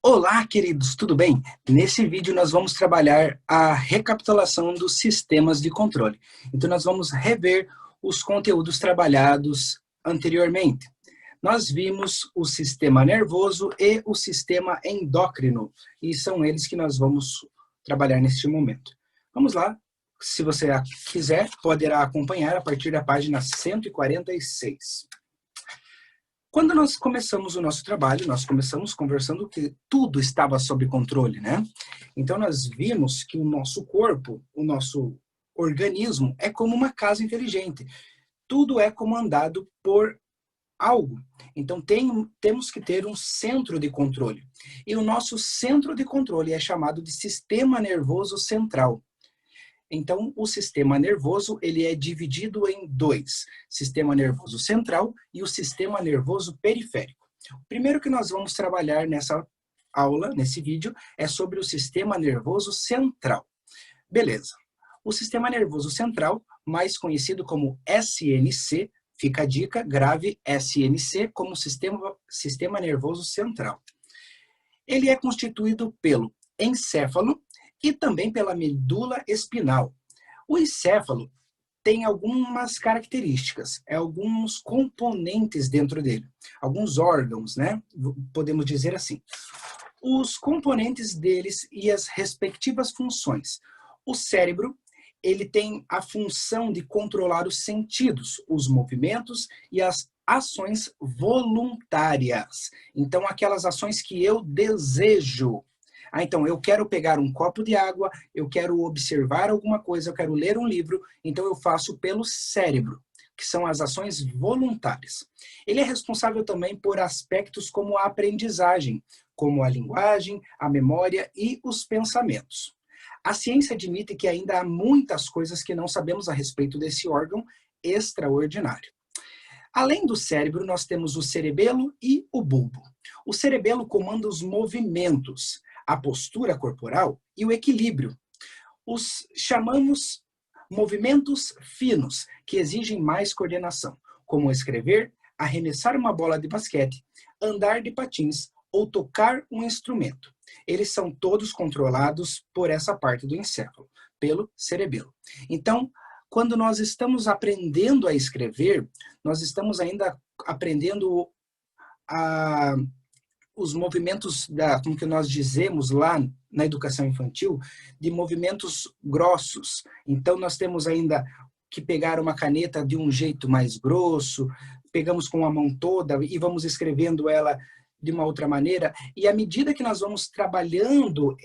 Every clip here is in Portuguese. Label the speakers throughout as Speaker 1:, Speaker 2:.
Speaker 1: Olá, queridos, tudo bem? Nesse vídeo nós vamos trabalhar a recapitulação dos sistemas de controle. Então nós vamos rever os conteúdos trabalhados anteriormente. Nós vimos o sistema nervoso e o sistema endócrino, e são eles que nós vamos trabalhar neste momento. Vamos lá, se você quiser, poderá acompanhar a partir da página 146. Quando nós começamos o nosso trabalho, nós começamos conversando que tudo estava sob controle, né? Então nós vimos que o nosso corpo, o nosso organismo é como uma casa inteligente. Tudo é comandado por algo. Então temos que ter um centro de controle. E o nosso centro de controle é chamado de sistema nervoso central. Então, o sistema nervoso ele é dividido em dois: sistema nervoso central e o sistema nervoso periférico. O primeiro que nós vamos trabalhar nessa aula, nesse vídeo, é sobre o sistema nervoso central. Beleza. O sistema nervoso central, mais conhecido como SNC, fica a dica, grave SNC como sistema nervoso central. Ele é constituído pelo encéfalo e também pela medula espinal. O encéfalo tem algumas características, alguns componentes dentro dele, alguns órgãos, né? Podemos dizer assim. Os componentes deles e as respectivas funções. O cérebro, ele tem a função de controlar os sentidos, os movimentos e as ações voluntárias. Então, aquelas ações que eu desejo. Então, eu quero pegar um copo de água, eu quero observar alguma coisa, eu quero ler um livro, então eu faço pelo cérebro, que são as ações voluntárias. Ele é responsável também por aspectos como a aprendizagem, como a linguagem, a memória e os pensamentos. A ciência admite que ainda há muitas coisas que não sabemos a respeito desse órgão extraordinário. Além do cérebro, nós temos o cerebelo e o bulbo. O cerebelo comanda os movimentos, a postura corporal e o equilíbrio. Os chamamos movimentos finos, que exigem mais coordenação, como escrever, arremessar uma bola de basquete, andar de patins ou tocar um instrumento. Eles são todos controlados por essa parte do encéfalo, pelo cerebelo. Então, quando nós estamos aprendendo a escrever, nós estamos ainda aprendendo os movimentos, como que nós dizemos lá na educação infantil, de movimentos grossos. Então, nós temos ainda que pegar uma caneta de um jeito mais grosso, pegamos com a mão toda e vamos escrevendo ela de uma outra maneira. E à medida que nós vamos trabalhando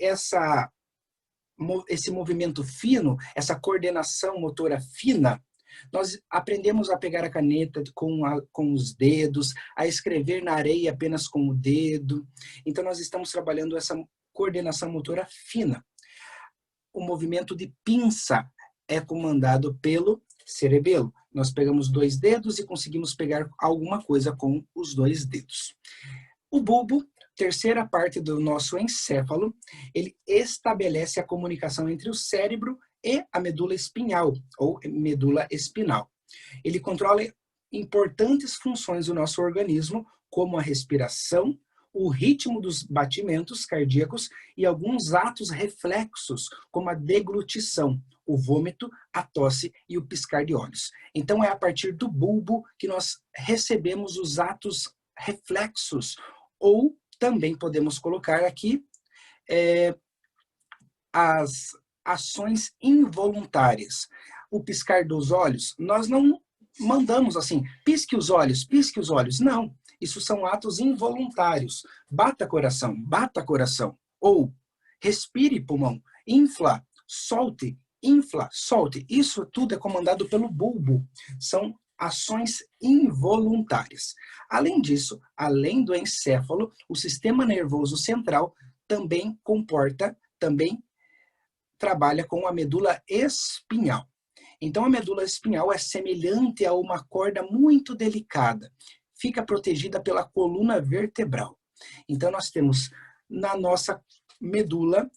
Speaker 1: esse movimento fino, essa coordenação motora fina, nós aprendemos a pegar a caneta com os dedos, a escrever na areia apenas com o dedo. Então, nós estamos trabalhando essa coordenação motora fina. O movimento de pinça é comandado pelo cerebelo. Nós pegamos 2 dedos e conseguimos pegar alguma coisa com os 2 dedos. O bulbo, terceira parte do nosso encéfalo, ele estabelece a comunicação entre o cérebro e a medula espinhal, ou medula espinal. Ele controla importantes funções do nosso organismo, como a respiração, o ritmo dos batimentos cardíacos e alguns atos reflexos, como a deglutição, o vômito, a tosse e o piscar de olhos. Então, é a partir do bulbo que nós recebemos os atos reflexos, ou também podemos colocar aqui as ações involuntárias. O piscar dos olhos, nós não mandamos assim, pisque os olhos. Não, isso são atos involuntários. Bata coração. Ou respire pulmão, infla, solte. Isso tudo é comandado pelo bulbo. São ações involuntárias. Além disso, além do encéfalo, o sistema nervoso central também trabalha com a medula espinhal. Então, a medula espinhal é semelhante a uma corda muito delicada. Fica protegida pela coluna vertebral. Então, nós temos na nossa medula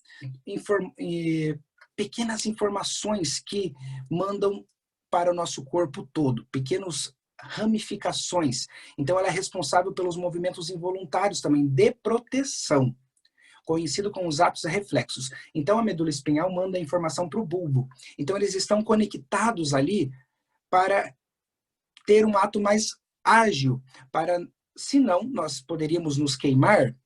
Speaker 1: pequenas informações que mandam para o nosso corpo todo, pequenas ramificações. Então, ela é responsável pelos movimentos involuntários também, de proteção. conhecido como os atos reflexos. Então, a medula espinhal manda a informação para o bulbo. Então, eles estão conectados ali para ter um ato mais ágil, para, senão, nós poderíamos nos queimar.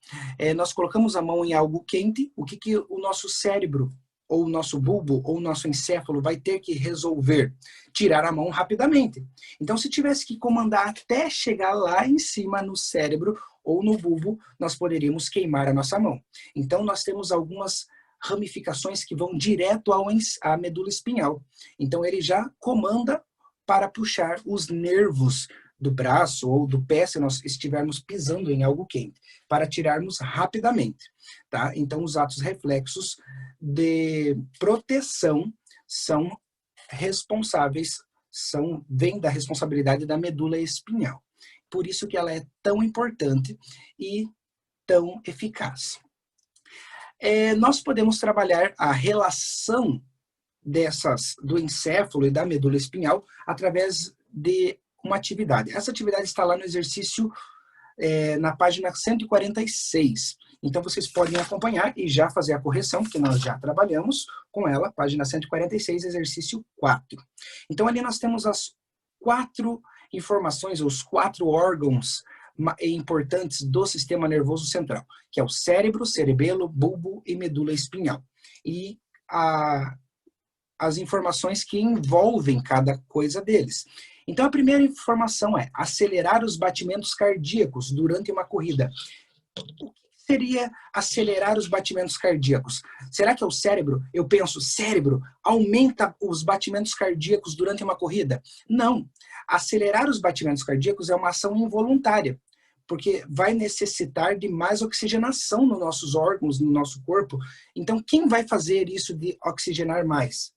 Speaker 1: Nós colocamos a mão em algo quente, o que o nosso cérebro, ou o nosso bulbo, ou o nosso encéfalo vai ter que resolver? Tirar a mão rapidamente. Então, se tivesse que comandar até chegar lá em cima no cérebro ou no bulbo, nós poderíamos queimar a nossa mão. Então, nós temos algumas ramificações que vão direto à medula espinhal. Então, ele já comanda para puxar os nervos do braço ou do pé, se nós estivermos pisando em algo quente, para tirarmos rapidamente. Tá? Então, os atos reflexos de proteção são responsáveis, vêm da responsabilidade da medula espinhal. Por isso que ela é tão importante e tão eficaz. Nós podemos trabalhar a relação do encéfalo e da medula espinhal através de uma atividade. Essa atividade está lá no exercício, na página 146. Então, vocês podem acompanhar e já fazer a correção, porque nós já trabalhamos com ela, página 146, exercício 4. Então, ali nós temos as 4 informações, os 4 órgãos importantes do sistema nervoso central, que é o cérebro, cerebelo, bulbo e medula espinhal. E as informações que envolvem cada coisa deles. Então, a primeira informação é acelerar os batimentos cardíacos durante uma corrida. O que seria acelerar os batimentos cardíacos? Será que é o cérebro? Eu penso, cérebro aumenta os batimentos cardíacos durante uma corrida? Não. Acelerar os batimentos cardíacos é uma ação involuntária, porque vai necessitar de mais oxigenação nos nossos órgãos, no nosso corpo. Então, quem vai fazer isso de oxigenar mais?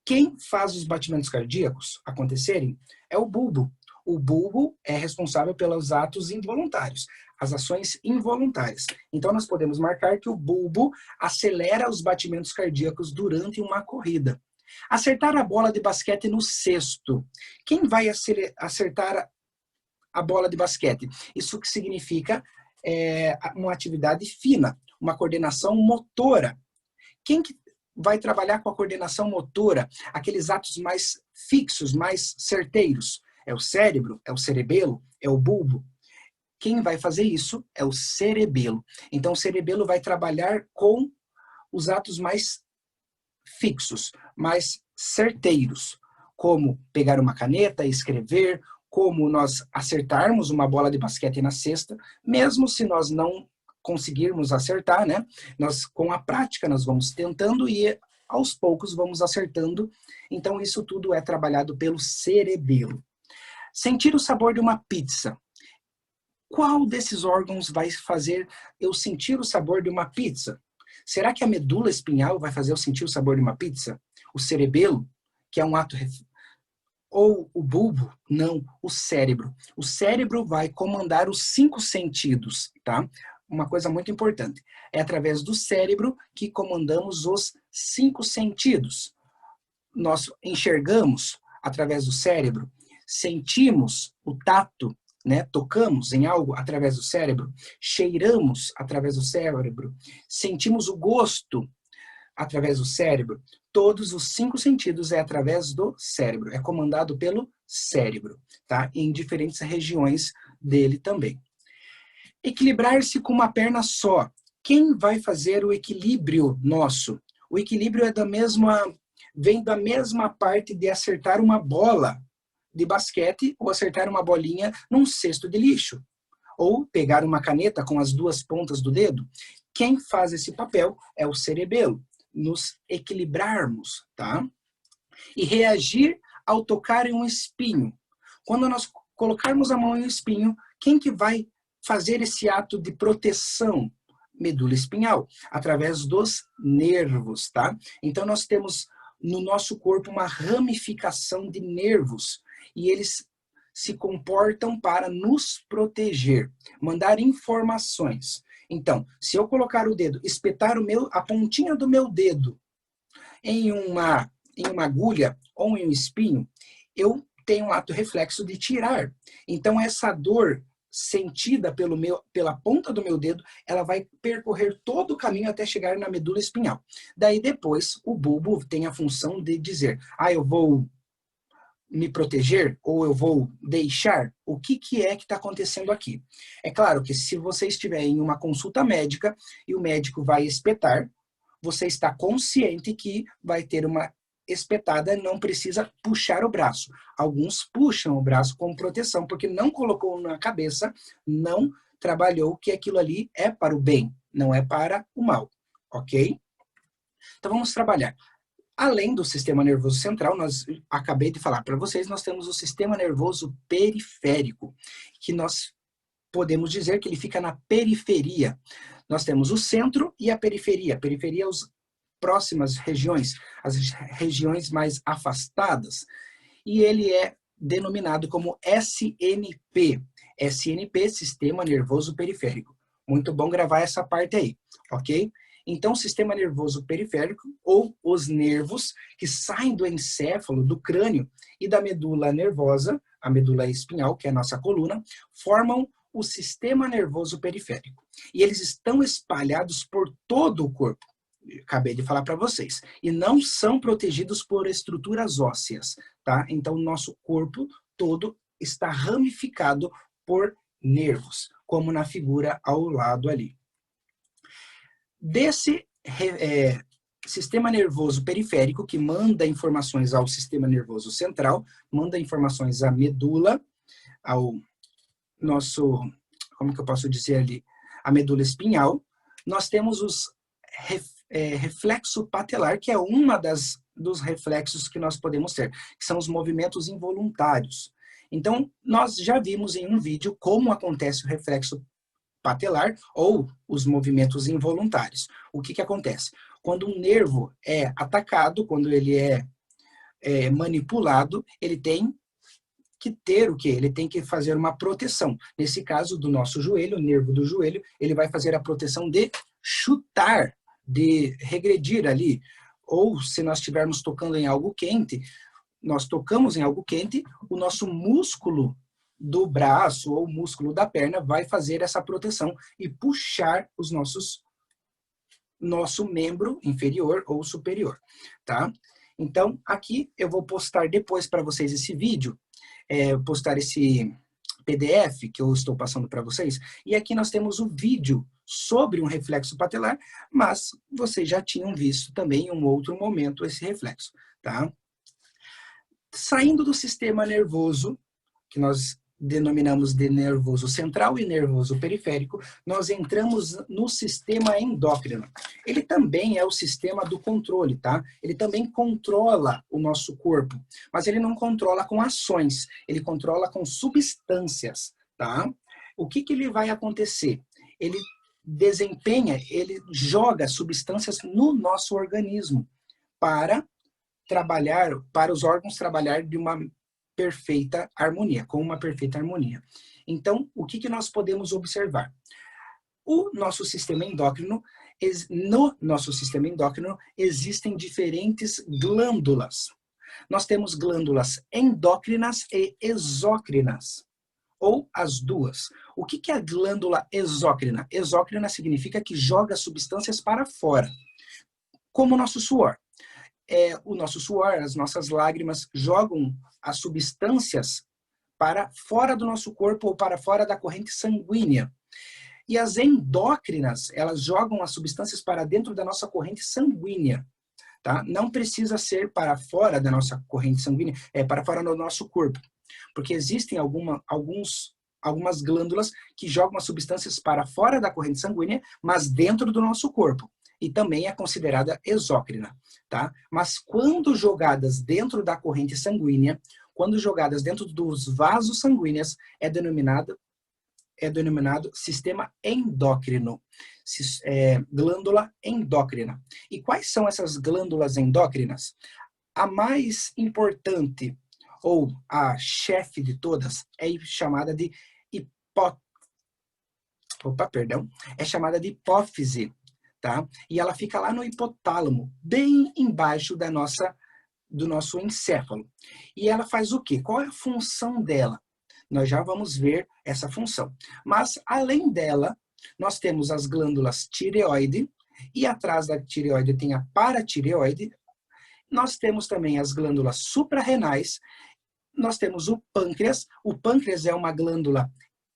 Speaker 1: Quem faz os batimentos cardíacos acontecerem é o bulbo. O bulbo é responsável pelos atos involuntários, as ações involuntárias. Então, nós podemos marcar que o bulbo acelera os batimentos cardíacos durante uma corrida. Acertar a bola de basquete no cesto. Quem vai acertar a bola de basquete? Isso que significa uma atividade fina, uma coordenação motora. Quem que vai trabalhar com a coordenação motora, aqueles atos mais fixos, mais certeiros? É o cérebro, é o cerebelo, é o bulbo. Quem vai fazer isso é o cerebelo. Então, o cerebelo vai trabalhar com os atos mais fixos, mais certeiros, como pegar uma caneta, escrever, como nós acertarmos uma bola de basquete na cesta, mesmo se nós não conseguirmos acertar, né? Nós, com a prática, nós vamos tentando e aos poucos vamos acertando. Então, isso tudo é trabalhado pelo cerebelo. Sentir o sabor de uma pizza. Qual desses órgãos vai fazer eu sentir o sabor de uma pizza? Será que a medula espinhal vai fazer eu sentir o sabor de uma pizza? O cerebelo, que é um ato... Ou o bulbo? Não, o cérebro. O cérebro vai comandar os 5 sentidos, tá? Uma coisa muito importante. É através do cérebro que comandamos os 5 sentidos. Nós enxergamos através do cérebro, sentimos o tato, né? Tocamos em algo através do cérebro, cheiramos através do cérebro, sentimos o gosto através do cérebro. Todos os 5 sentidos é através do cérebro, é comandado pelo cérebro, tá? Em diferentes regiões dele também. Equilibrar-se com uma perna só. Quem vai fazer o equilíbrio nosso? O equilíbrio vem da mesma parte de acertar uma bola de basquete ou acertar uma bolinha num cesto de lixo. Ou pegar uma caneta com as 2 pontas do dedo. Quem faz esse papel é o cerebelo. Nos equilibrarmos, tá? E reagir ao tocar em um espinho. Quando nós colocarmos a mão em um espinho, quem que vai fazer esse ato de proteção? Medula espinhal, através dos nervos, tá? Então, nós temos no nosso corpo uma ramificação de nervos e eles se comportam para nos proteger, mandar informações. Então, se eu colocar o dedo, espetar a pontinha do meu dedo em uma agulha ou em um espinho, eu tenho um ato reflexo de tirar. Então, essa dor sentida pela ponta do meu dedo, ela vai percorrer todo o caminho até chegar na medula espinhal. Daí depois, o bulbo tem a função de dizer, eu vou me proteger ou eu vou deixar? O que é que está acontecendo aqui? É claro que se você estiver em uma consulta médica e o médico vai espetar, você está consciente que vai ter uma espetada, não precisa puxar o braço. Alguns puxam o braço como proteção, porque não colocou na cabeça, não trabalhou que aquilo ali é para o bem, não é para o mal, ok? Então vamos trabalhar. Além do sistema nervoso central, acabei de falar para vocês, nós temos o sistema nervoso periférico, que nós podemos dizer que ele fica na periferia. Nós temos o centro e a periferia. Periferia, as próximas regiões, as regiões mais afastadas. E ele é denominado como SNP. SNP, Sistema Nervoso Periférico. Muito bom gravar essa parte aí, ok? Então, o sistema nervoso periférico, ou os nervos que saem do encéfalo, do crânio e da medula nervosa, a medula espinhal, que é a nossa coluna, formam o sistema nervoso periférico. E eles estão espalhados por todo o corpo. Acabei de falar para vocês. E não são protegidos por estruturas ósseas, tá? Então, o nosso corpo todo está ramificado por nervos, como na figura ao lado ali. Desse sistema nervoso periférico, que manda informações ao sistema nervoso central, manda informações à medula, ao nosso, como que eu posso dizer ali, a medula espinhal, nós temos os reflexo patelar, que é uma dos reflexos que nós podemos ter, que são os movimentos involuntários. Então, nós já vimos em um vídeo como acontece o reflexo patelar ou os movimentos involuntários. O que acontece? Quando um nervo é atacado, quando ele é manipulado, ele tem que ter o quê? Ele tem que fazer uma proteção. Nesse caso do nosso joelho, o nervo do joelho, ele vai fazer a proteção de chutar, de regredir ali. Ou se nós estivermos tocando em algo quente, nós tocamos em algo quente, o nosso músculo do braço ou músculo da perna vai fazer essa proteção e puxar nosso membro inferior ou superior, tá? Então, aqui eu vou postar depois para vocês esse vídeo, postar esse PDF que eu estou passando para vocês, e aqui nós temos o vídeo sobre um reflexo patelar, mas vocês já tinham visto também em um outro momento esse reflexo, tá? Saindo do sistema nervoso, que nós denominamos de nervoso central e nervoso periférico, nós entramos no sistema endócrino. Ele também é o sistema do controle, tá? Ele também controla o nosso corpo, mas ele não controla com ações, ele controla com substâncias, tá? O que ele vai acontecer? Ele ele joga substâncias no nosso organismo para os órgãos trabalhar de uma perfeita harmonia, com uma perfeita harmonia. Então, o que nós podemos observar? No nosso sistema endócrino existem diferentes glândulas. Nós temos glândulas endócrinas e exócrinas, ou as duas. O que é a glândula exócrina? Exócrina significa que joga substâncias para fora, como o nosso suor. O nosso suor, as nossas lágrimas jogam as substâncias para fora do nosso corpo ou para fora da corrente sanguínea. E as endócrinas, elas jogam as substâncias para dentro da nossa corrente sanguínea, tá? Não precisa ser para fora da nossa corrente sanguínea, para fora do nosso corpo. Porque existem algumas glândulas que jogam as substâncias para fora da corrente sanguínea, mas dentro do nosso corpo. E também é considerada exócrina, tá? Mas quando jogadas dentro da corrente sanguínea, quando jogadas dentro dos vasos sanguíneos, é denominado sistema endócrino, glândula endócrina. E quais são essas glândulas endócrinas? A mais importante, ou a chefe de todas, é chamada de hipófise. Tá? E ela fica lá no hipotálamo, bem embaixo do nosso encéfalo. E ela faz o quê? Qual é a função dela? Nós já vamos ver essa função. Mas, além dela, nós temos as glândulas tireoide, e atrás da tireoide tem a paratireoide. Nós temos também as glândulas suprarrenais. Nós temos o pâncreas. O pâncreas é uma glândula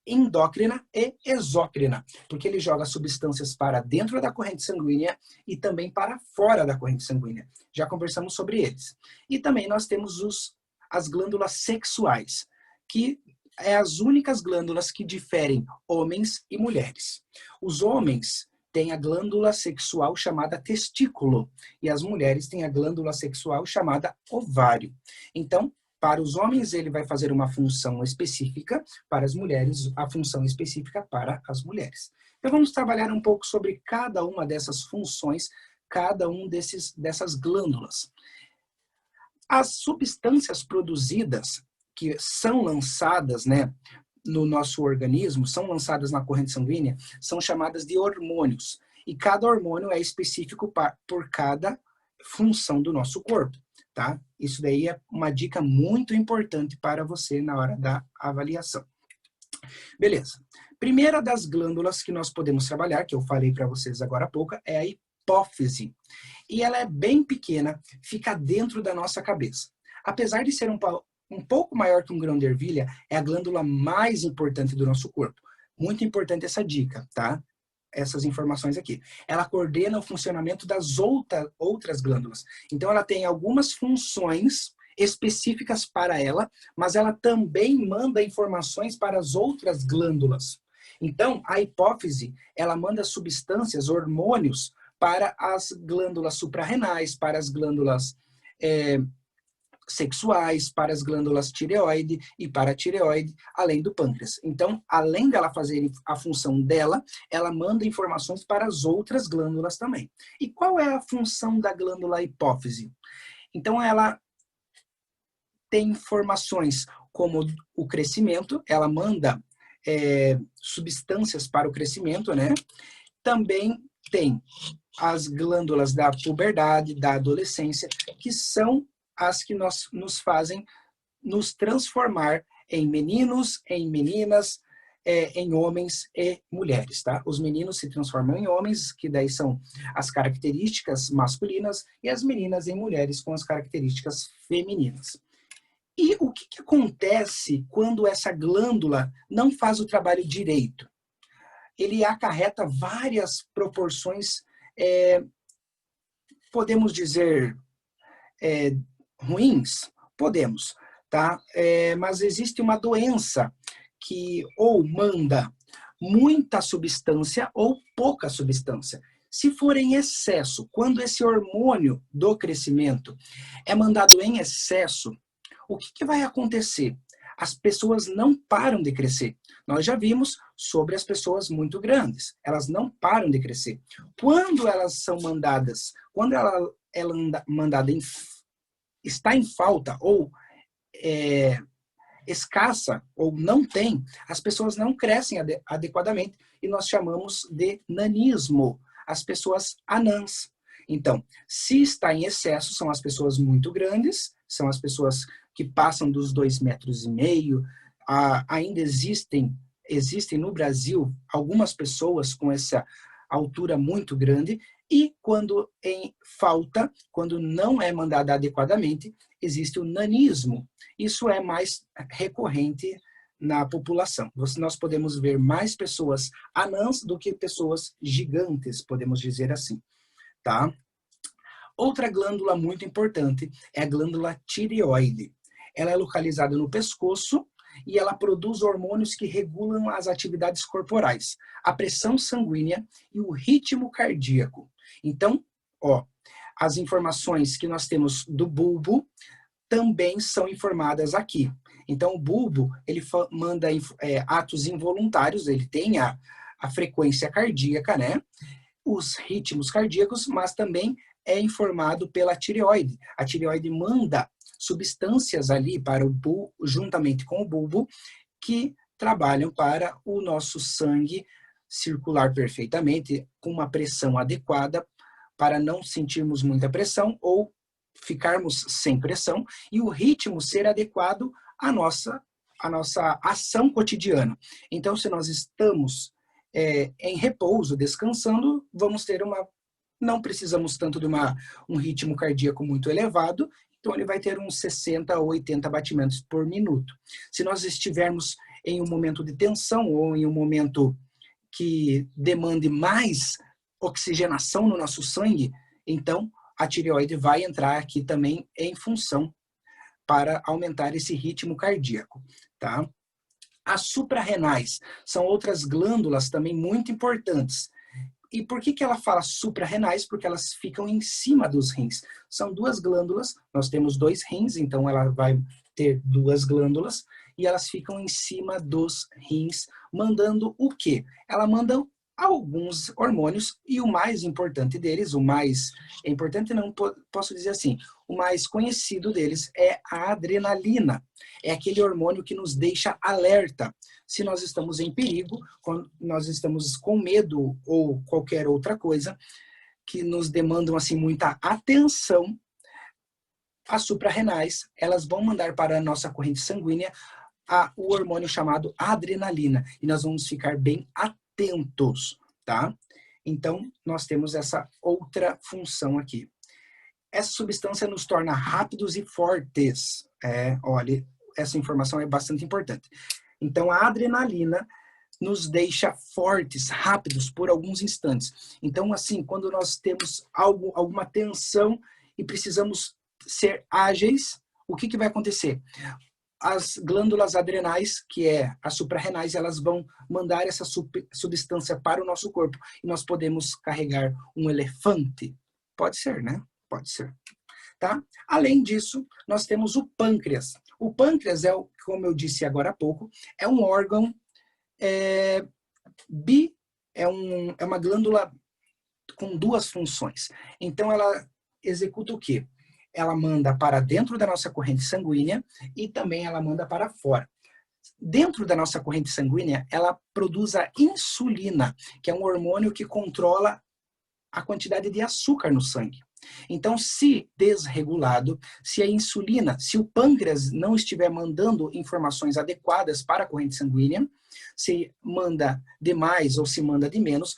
Speaker 1: endócrina e exócrina, porque ele joga substâncias para dentro da corrente sanguínea e também para fora da corrente sanguínea. Já conversamos sobre eles. E também nós temos as glândulas sexuais, que é as únicas glândulas que diferem homens e mulheres. Os homens têm a glândula sexual chamada testículo e as mulheres têm a glândula sexual chamada ovário. Então, para os homens, ele vai fazer uma função específica, para as mulheres, a função específica para as mulheres. Então, vamos trabalhar um pouco sobre cada uma dessas funções, cada um dessas glândulas. As substâncias produzidas, que são lançadas, né, no nosso organismo, são lançadas na corrente sanguínea, são chamadas de hormônios. E cada hormônio é específico por cada função do nosso corpo. Tá? Isso daí é uma dica muito importante para você na hora da avaliação. Beleza. Primeira das glândulas que nós podemos trabalhar, que eu falei para vocês agora há pouco, é a hipófise. E ela é bem pequena, fica dentro da nossa cabeça. Apesar de ser um pouco maior que um grão de ervilha, é a glândula mais importante do nosso corpo. Muito importante essa dica, tá? Essas informações aqui. Ela coordena o funcionamento das outras glândulas. Então, ela tem algumas funções específicas para ela, mas ela também manda informações para as outras glândulas. Então, a hipófise, ela manda substâncias, hormônios, para as glândulas suprarrenais, para as glândulas sexuais, para as glândulas tireoide e paratireoide, além do pâncreas. Então, além dela fazer a função dela, ela manda informações para as outras glândulas também. E qual é a função da glândula hipófise? Então, ela tem informações como o crescimento, ela manda substâncias para o crescimento, né? Também tem as glândulas da puberdade, da adolescência, que são as que nos fazem nos transformar em meninos, em meninas, em homens e mulheres, tá? Os meninos se transformam em homens, que daí são as características masculinas, e as meninas em mulheres com as características femininas. E o que acontece quando essa glândula não faz o trabalho direito? Ele acarreta várias proporções, podemos dizer, ruins? Podemos, tá? Mas existe uma doença que ou manda muita substância ou pouca substância. Se for em excesso, quando esse hormônio do crescimento é mandado em excesso, o que vai acontecer? As pessoas não param de crescer. Nós já vimos sobre as pessoas muito grandes. Elas não param de crescer. Quando elas são mandadas, quando ela é mandada está em falta ou escassa ou não tem, as pessoas não crescem adequadamente e nós chamamos de nanismo, as pessoas anãs. Então, se está em excesso, são as pessoas muito grandes, são as pessoas que passam dos 2,5 metros. Ainda existem no Brasil algumas pessoas com essa altura muito grande, e quando em falta, quando não é mandada adequadamente, existe o nanismo. Isso é mais recorrente na população. Nós podemos ver mais pessoas anãs do que pessoas gigantes, podemos dizer assim, tá? Outra glândula muito importante é a glândula tireoide. Ela é localizada no pescoço e ela produz hormônios que regulam as atividades corporais, a pressão sanguínea e o ritmo cardíaco. Então, as informações que nós temos do bulbo também são informadas aqui. Então, o bulbo, ele manda atos involuntários, ele tem a frequência cardíaca, né? Os ritmos cardíacos, mas também é informado pela tireoide. A tireoide manda substâncias ali para o bulbo, juntamente com o bulbo, que trabalham para o nosso sangue circular perfeitamente, com uma pressão adequada, para não sentirmos muita pressão ou ficarmos sem pressão, e o ritmo ser adequado à nossa a nossa ação cotidiana. Então, se nós estamos em repouso, descansando, vamos ter não precisamos tanto de um ritmo cardíaco muito elevado, então ele vai ter uns 60 ou 80 batimentos por minuto. Se nós estivermos em um momento de tensão ou em um momento que demande mais oxigenação no nosso sangue, então a tireoide vai entrar aqui também em função para aumentar esse ritmo cardíaco, tá? As suprarrenais são outras glândulas também muito importantes. E por que ela fala suprarrenais? Porque elas ficam em cima dos rins. São duas glândulas, nós temos 2 rins, então ela vai ter 2 glândulas, e elas ficam em cima dos rins, mandando o quê? Ela manda alguns hormônios, e o mais importante deles, o mais importante não posso dizer assim, o mais conhecido deles é a adrenalina. É aquele hormônio que nos deixa alerta. Se nós estamos em perigo, quando nós estamos com medo ou qualquer outra coisa que nos demandam assim muita atenção, as suprarrenais, elas vão mandar para a nossa corrente sanguínea o hormônio chamado adrenalina, e nós vamos ficar bem atentos, tá? Então, nós temos essa outra função aqui. Essa substância nos torna rápidos e fortes. Olha, essa informação é bastante importante. Então, a adrenalina nos deixa fortes, rápidos, por alguns instantes. Então, assim, quando nós temos alguma tensão e precisamos ser ágeis, o que vai acontecer? As glândulas adrenais, que as suprarrenais, elas vão mandar essa substância para o nosso corpo e nós podemos carregar um elefante. Pode ser, né? Pode ser. Tá? Além disso, nós temos o pâncreas. O pâncreas como eu disse agora há pouco, é um órgão é uma glândula com 2 funções. Então, ela executa o quê? Ela manda para dentro da nossa corrente sanguínea e também ela manda para fora. Dentro da nossa corrente sanguínea, ela produz a insulina, que é um hormônio que controla a quantidade de açúcar no sangue. Então, se desregulado, se a insulina, se o pâncreas não estiver mandando informações adequadas para a corrente sanguínea, se manda demais ou se manda de menos,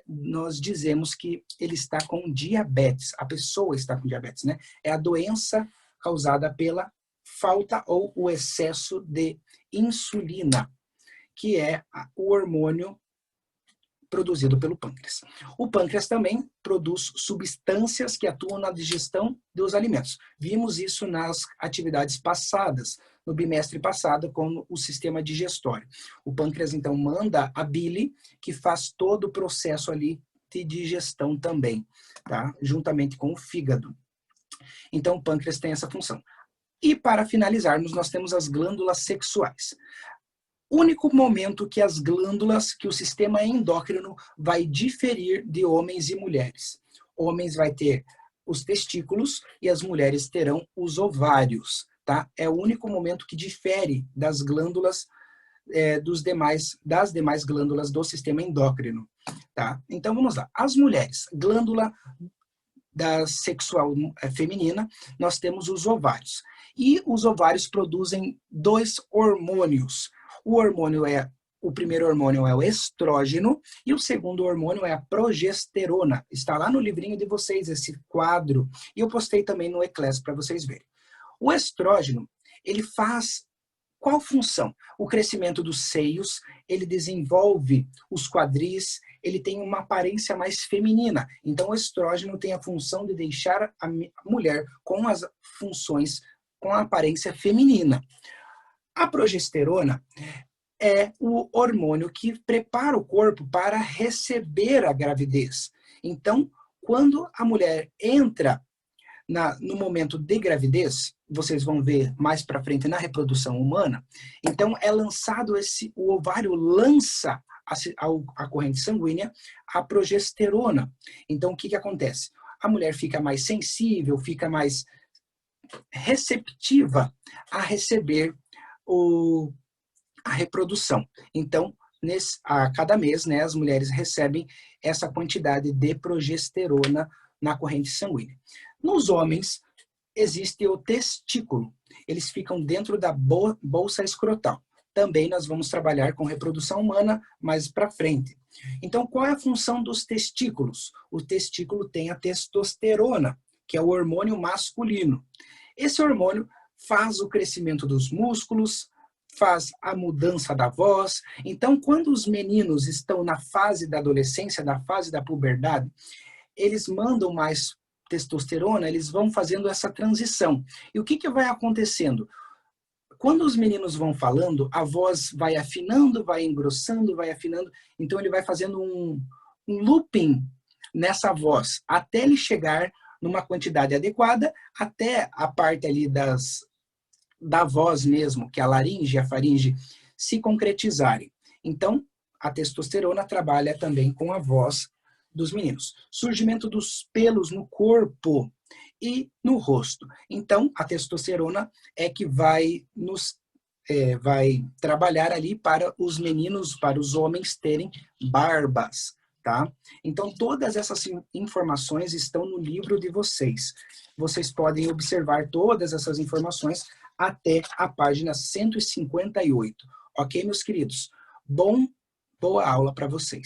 Speaker 1: nós dizemos que ele está com diabetes. A pessoa está com diabetes, né? É a doença causada pela falta ou o excesso de insulina, que é o hormônio produzido pelo pâncreas. O pâncreas também produz substâncias que atuam na digestão dos alimentos. Vimos isso nas atividades passadas, no bimestre passado, com o sistema digestório. O pâncreas, então, manda a bile, que faz todo o processo ali de digestão também, tá? Juntamente com o fígado. Então, o pâncreas tem essa função. E, para finalizarmos, nós temos as glândulas sexuais. Único momento que as glândulas, que o sistema endócrino vai diferir de homens e mulheres. Homens vai ter os testículos e as mulheres terão os ovários, tá? É o único momento que difere das glândulas das demais glândulas do sistema endócrino, tá? Então vamos lá. As mulheres, glândula sexual feminina, nós temos os ovários. E os ovários produzem 2 hormônios. O primeiro hormônio é o estrógeno e o segundo hormônio é a progesterona. Está lá no livrinho de vocês esse quadro e eu postei também no Eclass para vocês verem. O estrógeno, ele faz qual função? O crescimento dos seios, ele desenvolve os quadris, ele tem uma aparência mais feminina. Então o estrógeno tem a função de deixar a mulher com as funções, com a aparência feminina. A progesterona é o hormônio que prepara o corpo para receber a gravidez. Então, quando a mulher entra no momento de gravidez, vocês vão ver mais para frente na reprodução humana, então é lançado o ovário lança a corrente sanguínea a progesterona. Então, o que acontece? A mulher fica mais sensível, fica mais receptiva a receber a reprodução. Então, a cada mês, né, as mulheres recebem essa quantidade de progesterona na corrente sanguínea. Nos homens, existe o testículo. Eles ficam dentro da bolsa escrotal. Também nós vamos trabalhar com reprodução humana mais para frente. Então, qual é a função dos testículos? O testículo tem a testosterona, que é o hormônio masculino. Esse hormônio faz o crescimento dos músculos, faz a mudança da voz. Então, quando os meninos estão na fase da adolescência, na fase da puberdade, eles mandam mais testosterona, eles vão fazendo essa transição. E o que vai acontecendo? Quando os meninos vão falando, a voz vai afinando, vai engrossando, vai afinando. Então, ele vai fazendo um looping nessa voz, até ele chegar numa quantidade adequada, até a parte ali da voz mesmo, que é a laringe e a faringe, se concretizarem. Então, a testosterona trabalha também com a voz dos meninos. Surgimento dos pelos no corpo e no rosto. Então, a testosterona é que vai trabalhar ali para os meninos, para os homens terem barbas, tá? Então, todas essas informações estão no livro de vocês. Vocês podem observar todas essas informações até a página 158. Ok, meus queridos? Boa aula para vocês.